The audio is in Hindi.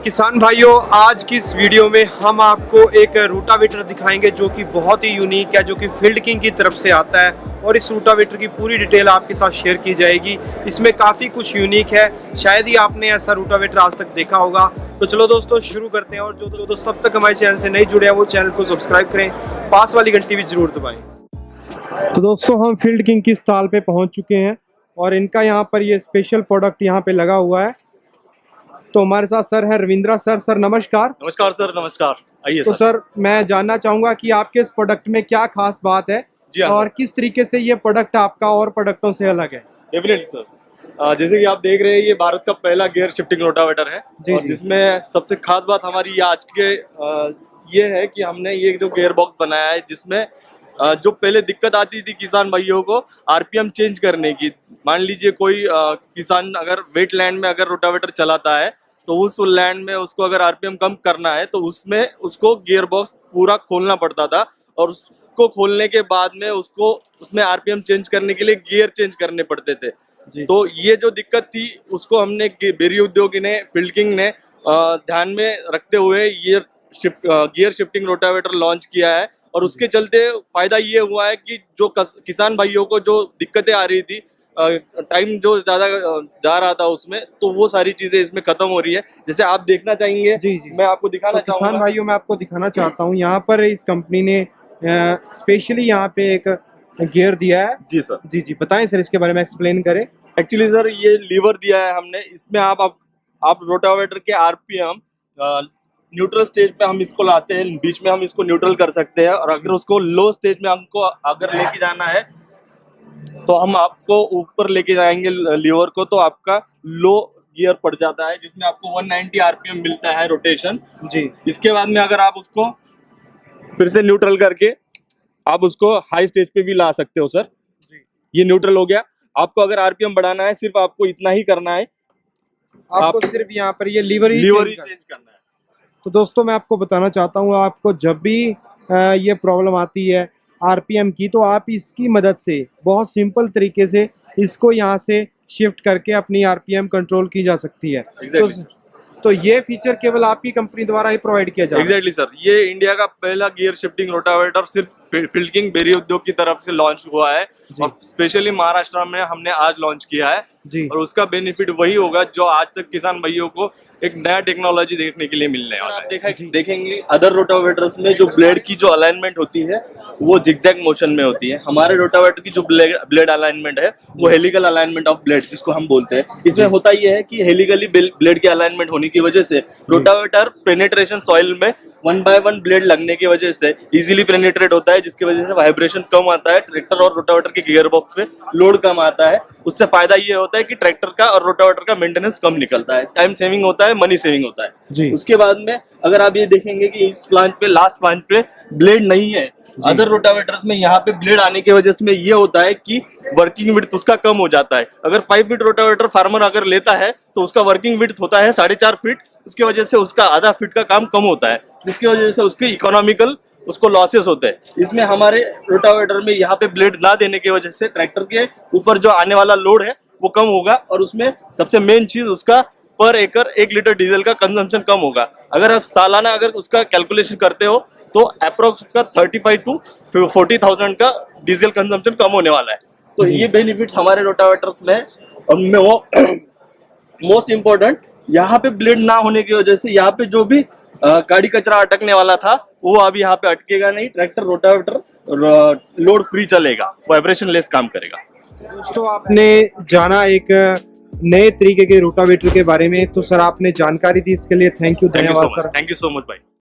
किसान भाइयों, आज की इस वीडियो में हम आपको एक रूटावेटर दिखाएंगे जो कि बहुत ही यूनिक है, जो कि फील्ड किंग की तरफ से आता है। और इस रूटावेटर की पूरी डिटेल आपके साथ शेयर की जाएगी। इसमें काफ़ी कुछ यूनिक है, शायद ही आपने ऐसा रूटावेटर आज तक देखा होगा। तो चलो दोस्तों शुरू करते हैं। और जो दोस्त अब तक हमारे चैनल से नहीं जुड़े हैं वो चैनल को सब्सक्राइब करें, पास वाली घंटी भी जरूर दबाएँ। तो दोस्तों हम फील्ड किंग की स्टॉल पे पहुँच चुके हैं और इनका यहाँ पर ये स्पेशल प्रोडक्ट यहाँ पे लगा हुआ है। तो हमारे साथ सर है रविंद्रा सर। सर नमस्कार। नमस्कार सर, नमस्कार। आइए तो सर मैं जानना चाहूंगा कि आपके इस प्रोडक्ट में क्या खास बात है जी हाँ और किस तरीके से ये प्रोडक्ट आपका और प्रोडक्टों से अलग है। डेफिनेटली सर, जैसे कि आप देख रहे हैं ये भारत का पहला गियर शिफ्टिंग रोटावेटर है। जी, और जी। जिसमें सबसे खास बात हमारी आज के ये है कि हमने ये जो गियर बॉक्स बनाया है जिसमें जो पहले दिक्कत आती थी किसान भाइयों को आरपीएम चेंज करने की। मान लीजिए कोई किसान अगर वेट लैंड में अगर रोटावेटर चलाता है तो उस लैंड में उसको अगर आरपीएम कम करना है तो उसमें उसको गियर बॉक्स पूरा खोलना पड़ता था। और उसको खोलने के बाद में उसको उसमें आरपीएम चेंज करने के लिए गियर चेंज करने पड़ते थे। तो ये जो दिक्कत थी उसको हमने बेरी उद्योगी ने, फील्ड किंग ने ध्यान में रखते हुए ये गियर शिफ्टिंग रोटावेटर लॉन्च किया है। और उसके चलते फायदा ये हुआ है कि जो किसान भाइयों को जो दिक्कतें आ रही थी, टाइम जो ज्यादा जा रहा था उसमें, तो वो सारी चीजें इसमें खत्म हो रही है। जैसे आप देखना चाहेंगे। जी जी, मैं आपको दिखाना तो चाहूंगा। किसान भाइयों मैं आपको दिखाना चाहता हूँ, यहाँ पर इस कंपनी ने स्पेशली यहाँ पे एक गियर दिया है। जी सर। जी जी, बताएं सर इसके बारे में एक्सप्लेन करें। एक्चुअली सर ये लीवर दिया है हमने, इसमें आप रोटावेटर के आरपीएम न्यूट्रल स्टेज पे हम इसको लाते हैं, बीच में हम इसको न्यूट्रल कर सकते हैं। और अगर उसको लो स्टेज में हमको अगर लेके जाना है तो हम आपको ऊपर लेके जाएंगे लीवर को, तो आपका लो गियर पड़ जाता है जिसमें आपको 190 आरपीएम मिलता है रोटेशन। जी। इसके बाद में अगर आप उसको फिर से न्यूट्रल करके आप उसको हाई स्टेज पे भी ला सकते हो सर। जी। ये न्यूट्रल हो गया। आपको अगर आरपीएम बढ़ाना है सिर्फ आपको इतना ही करना है, आपको सिर्फ यहाँ पर ये लीवर ही चेंज करना है। तो दोस्तों मैं आपको बताना चाहता हूँ, आपको जब भी ये प्रॉब्लम आती है आरपीएम की, तो आप इसकी मदद से बहुत सिंपल तरीके से इसको यहाँ से शिफ्ट करके अपनी आरपीएम कंट्रोल की जा सकती है। तो ये फीचर केवल आपकी कंपनी द्वारा ही प्रोवाइड किया जाए। एग्जैक्टली सर, ये इंडिया का पहला गियर शिफ्टिंग रोटावेटर सिर्फ फील्ड किंग बेरी उद्योग की तरफ से लॉन्च हुआ है। और स्पेशली महाराष्ट्र में हमने आज लॉन्च किया है जी। और उसका बेनिफिट वही होगा जो आज तक किसान भाइयों को एक नया टेक्नोलॉजी देखने के लिए मिलने वाला है। देखेंगे अदर रोटावेटर्स में जो ब्लेड की जो अलाइनमेंट होती है वो जिगजैग मोशन में होती है। हमारे रोटावेटर की जो ब्लेड अलाइनमेंट है वो हेलिकल अलाइनमेंट ऑफ ब्लेड जिसको हम बोलते हैं। इसमें होता ये है कि हेलिकली ब्लेड के अलाइनमेंट होने की वजह से रोटावेटर पेनिट्रेशन सॉइल में 1 by 1 ब्लेड लगने की वजह से इजीली पेनिट्रेट होता है, जिसकी वजह से वाइब्रेशन कम आता है। ट्रैक्टर और रोटावेटर के गियर बॉक्स पे लोड कम आता है। उससे फायदा ये होता है कि ट्रैक्टर का और रोटावेटर का मेंटेनेंस कम निकलता है, टाइम सेविंग होता है, मनी सेविंग होता है जी। उसके बाद में अगर आप ये देखेंगे कि इस प्लांट पे, लास्ट प्लांट पे ब्लेड नहीं है। अदर रोटावेटर्स में यहाँ पे ब्लेड आने की वजह से ये होता है कि वर्किंग विड्थ उसका कम हो जाता है। अगर 5 फीट रोटावेटर फार्मर अगर लेता है तो उसका वर्किंग विड्थ होता है 4.5 फीट। उसकी वजह से उसका आधा फीट का काम कम होता है, जिसकी वजह से उसकी इकोनॉमिकल उसको लॉसेस होते हैं। इसमें हमारे रोटावेटर में यहाँ पे ब्लेड ना देने की वजह से ट्रैक्टर के ऊपर जो आने वाला लोड है वो कम होगा। और उसमें सबसे मेन चीज उसका पर एकड़ 1 लीटर डीजल का कंजम्पशन कम होगा। अगर आप सालाना अगर उसका कैलकुलेशन करते हो तो अप्रोक्स उसका 35 to 40,000 का डीजल कंजम्पशन कम होने वाला है। तो ये बेनिफिट्स हमारे रोटावेटर्स में। और वो मोस्ट इम्पोर्टेंट, यहाँ पे ब्लेड ना होने की वजह से यहाँ पे जो भी गाड़ी कचरा अटकने वाला था वो अब यहाँ पे अटकेगा नहीं। ट्रैक्टर रोटावेटर लोड फ्री चलेगा, वाइब्रेशन लेस काम करेगा। दोस्तों आपने जाना एक नए तरीके के रोटावेटर के बारे में, तो सर आपने जानकारी दी इसके लिए थैंक यू, धन्यवाद sir. Thank you so much भाई।